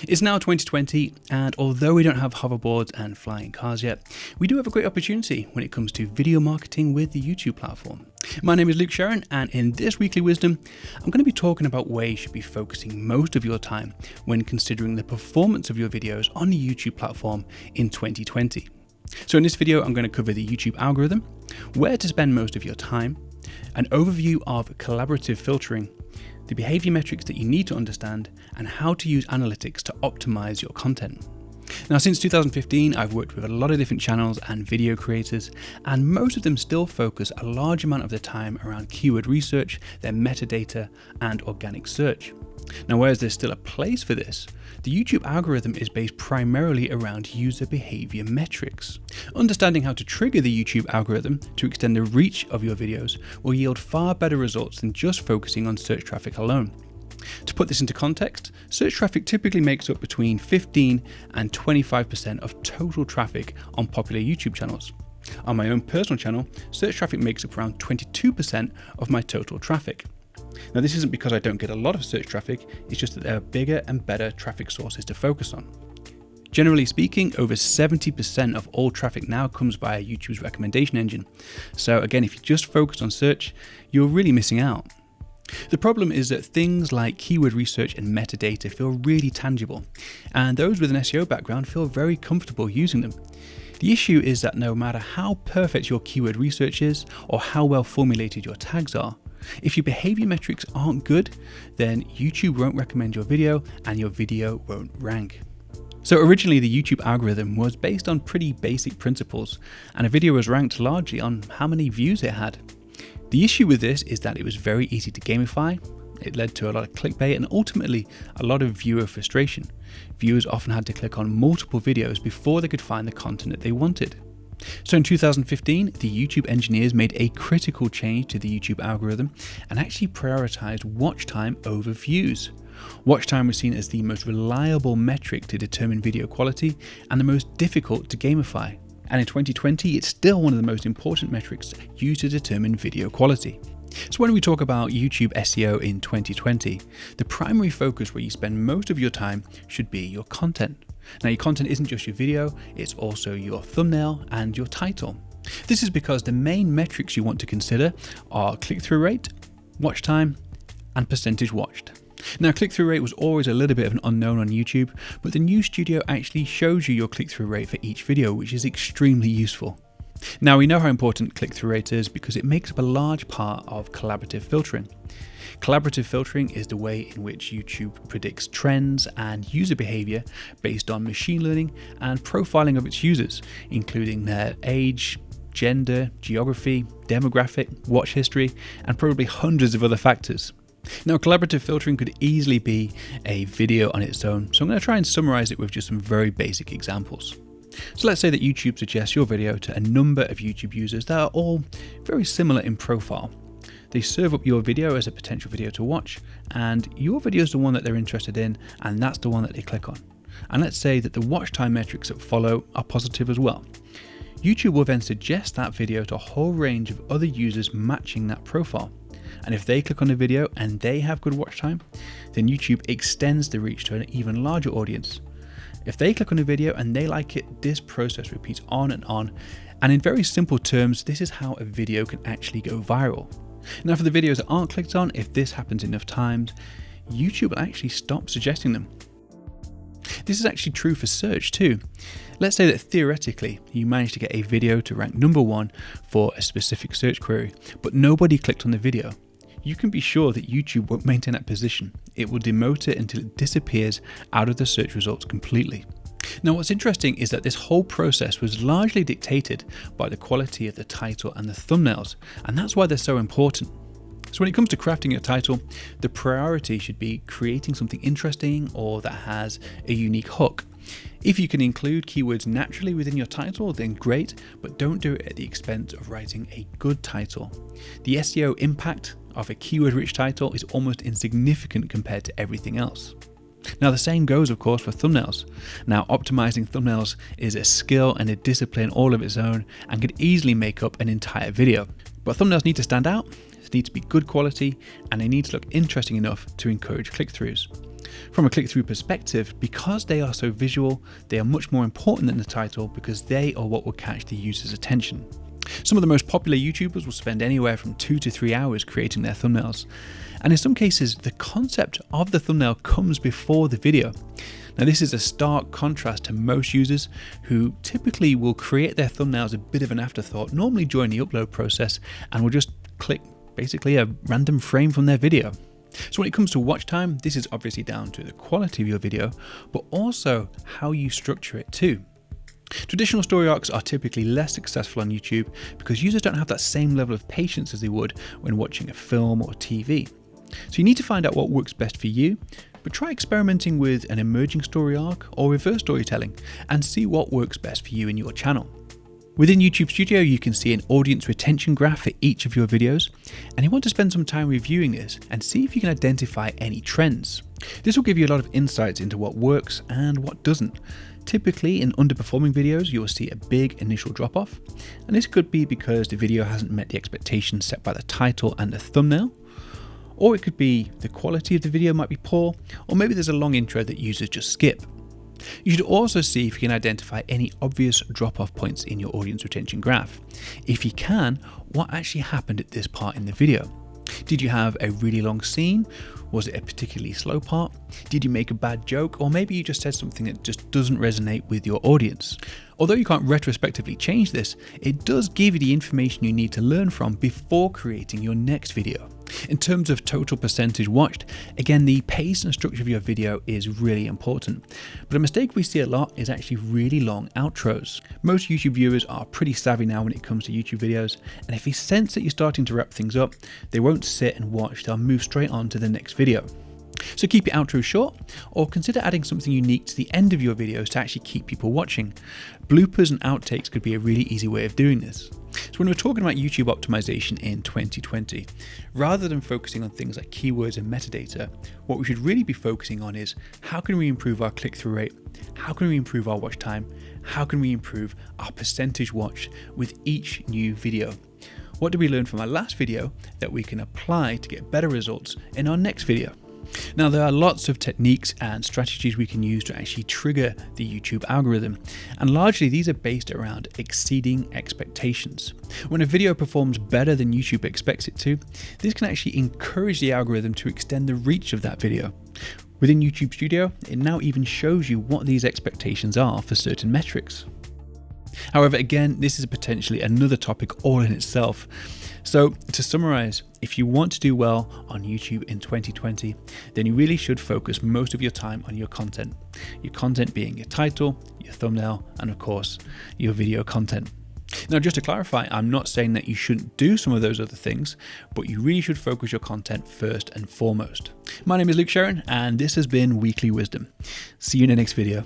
It's now 2020, and although we don't have hoverboards and flying cars yet, we do have a great opportunity when it comes to video marketing with the YouTube platform. My name is Luke Sherran, and in this weekly wisdom, I'm going to be talking about where you should be focusing most of your time when considering the performance of your videos on the YouTube platform in 2020. So in this video, I'm going to cover the YouTube algorithm, where to spend most of your time, an overview of collaborative filtering, the behavior metrics that you need to understand, and how to use analytics to optimize your content. Now, since 2015, I've worked with a lot of different channels and video creators, and most of them still focus a large amount of their time around keyword research, their metadata, and organic search. Now, whereas there's still a place for this, the YouTube algorithm is based primarily around user behavior metrics. Understanding how to trigger the YouTube algorithm to extend the reach of your videos will yield far better results than just focusing on search traffic alone. To put this into context, search traffic typically makes up between 15 and 25% of total traffic on popular YouTube channels. On my own personal channel, search traffic makes up around 22% of my total traffic. Now, this isn't because I don't get a lot of search traffic, it's just that there are bigger and better traffic sources to focus on. Generally speaking, over 70% of all traffic now comes via YouTube's recommendation engine. So again, if you just focus on search, you're really missing out. The problem is that things like keyword research and metadata feel really tangible, and those with an SEO background feel very comfortable using them. The issue is that no matter how perfect your keyword research is or how well formulated your tags are, if your behavior metrics aren't good, then YouTube won't recommend your video and your video won't rank. So originally the YouTube algorithm was based on pretty basic principles, and a video was ranked largely on how many views it had. The issue with this is that it was very easy to gamify. It led to a lot of clickbait and ultimately a lot of viewer frustration. Viewers often had to click on multiple videos before they could find the content that they wanted. So in 2015, the YouTube engineers made a critical change to the YouTube algorithm and actually prioritized watch time over views. Watch time was seen as the most reliable metric to determine video quality and the most difficult to gamify. And in 2020, it's still one of the most important metrics used to determine video quality. So when we talk about YouTube SEO in 2020, the primary focus where you spend most of your time should be your content. Now, your content isn't just your video, it's also your thumbnail and your title. This is because the main metrics you want to consider are click-through rate, watch time, and percentage watched. Now, click-through rate was always a little bit of an unknown on YouTube, but the new studio actually shows you your click-through rate for each video, which is extremely useful. Now, we know how important click-through rate is because it makes up a large part of collaborative filtering. Collaborative filtering is the way in which YouTube predicts trends and user behavior based on machine learning and profiling of its users, including their age, gender, geography, demographic, watch history, and probably hundreds of other factors. Now, collaborative filtering could easily be a video on its own, so I'm going to try and summarize it with just some very basic examples. So let's say that YouTube suggests your video to a number of YouTube users that are all very similar in profile. They serve up your video as a potential video to watch, and your video is the one that they're interested in, and that's the one that they click on. And let's say that the watch time metrics that follow are positive as well. YouTube will then suggest that video to a whole range of other users matching that profile. And if they click on the video and they have good watch time, then YouTube extends the reach to an even larger audience. If they click on a video and they like it, this process repeats on. And in very simple terms, this is how a video can actually go viral. Now, for the videos that aren't clicked on, if this happens enough times, YouTube will actually stop suggesting them. This is actually true for search too. Let's say that theoretically, you managed to get a video to rank number 1 for a specific search query, but nobody clicked on the video. You can be sure that YouTube won't maintain that position. It will demote it until it disappears out of the search results completely. Now, what's interesting is that this whole process was largely dictated by the quality of the title and the thumbnails, and that's why they're so important. So when it comes to crafting your title, the priority should be creating something interesting or that has a unique hook. If you can include keywords naturally within your title, then great, but don't do it at the expense of writing a good title. The SEO impact of a keyword-rich title is almost insignificant compared to everything else. Now, the same goes, of course, for thumbnails. Now, optimizing thumbnails is a skill and a discipline all of its own and could easily make up an entire video. But thumbnails need to stand out, they need to be good quality, and they need to look interesting enough to encourage click-throughs. From a click-through perspective, because they are so visual, they are much more important than the title because they are what will catch the user's attention. Some of the most popular YouTubers will spend anywhere from 2 to 3 hours creating their thumbnails. And in some cases, the concept of the thumbnail comes before the video. Now, this is a stark contrast to most users who typically will create their thumbnails a bit of an afterthought, normally during the upload process, and will just click basically a random frame from their video. So when it comes to watch time, this is obviously down to the quality of your video, but also how you structure it too. Traditional story arcs are typically less successful on YouTube because users don't have that same level of patience as they would when watching a film or TV. So you need to find out what works best for you, but try experimenting with an emerging story arc or reverse storytelling and see what works best for you and your channel. Within YouTube Studio, you can see an audience retention graph for each of your videos, and you want to spend some time reviewing this and see if you can identify any trends. This will give you a lot of insights into what works and what doesn't. Typically, in underperforming videos, you will see a big initial drop-off, and this could be because the video hasn't met the expectations set by the title and the thumbnail, or it could be the quality of the video might be poor, or maybe there's a long intro that users just skip. You should also see if you can identify any obvious drop-off points in your audience retention graph. If you can, what actually happened at this part in the video? Did you have a really long scene? Was it a particularly slow part? Did you make a bad joke? Or maybe you just said something that just doesn't resonate with your audience. Although you can't retrospectively change this, it does give you the information you need to learn from before creating your next video. In terms of total percentage watched, again, the pace and structure of your video is really important. But a mistake we see a lot is actually really long outros. Most YouTube viewers are pretty savvy now when it comes to YouTube videos, and if they sense that you're starting to wrap things up, they won't sit and watch, they'll move straight on to the next video. So keep your outro short, or consider adding something unique to the end of your videos to actually keep people watching. Bloopers and outtakes could be a really easy way of doing this. So when we're talking about YouTube optimization in 2020, rather than focusing on things like keywords and metadata, what we should really be focusing on is how can we improve our click-through rate? How can we improve our watch time? How can we improve our percentage watched with each new video? What did we learn from our last video that we can apply to get better results in our next video? Now, there are lots of techniques and strategies we can use to actually trigger the YouTube algorithm, and largely these are based around exceeding expectations. When a video performs better than YouTube expects it to, this can actually encourage the algorithm to extend the reach of that video. Within YouTube Studio, it now even shows you what these expectations are for certain metrics. However, again, this is potentially another topic all in itself. So to summarize, if you want to do well on YouTube in 2020, then you really should focus most of your time on your content. Your content being your title, your thumbnail, and of course, your video content. Now, just to clarify, I'm not saying that you shouldn't do some of those other things, but you really should focus your content first and foremost. My name is Luke Sherran, and this has been Weekly Wisdom. See you in the next video.